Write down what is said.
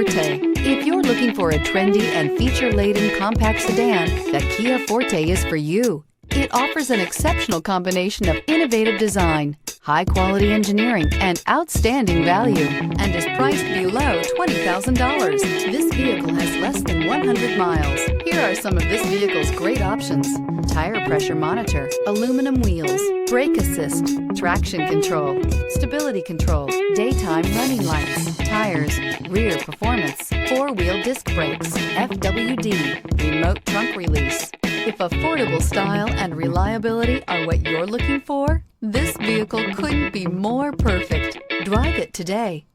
Forte. If you're looking for a trendy and feature-laden compact sedan, the Kia Forte is for you. It offers an exceptional combination of innovative design, high-quality engineering, and outstanding value, and is priced below $20,000. This vehicle has less than 100 miles. Here are some of this vehicle's great options: tire pressure monitor, aluminum wheels, brake assist, traction control, stability control, daytime running lights, tires, rear performance, four-wheel disc brakes, FWD, remote trunk release. If affordable style and reliability are what you're looking for, this vehicle couldn't be more perfect. Drive it today.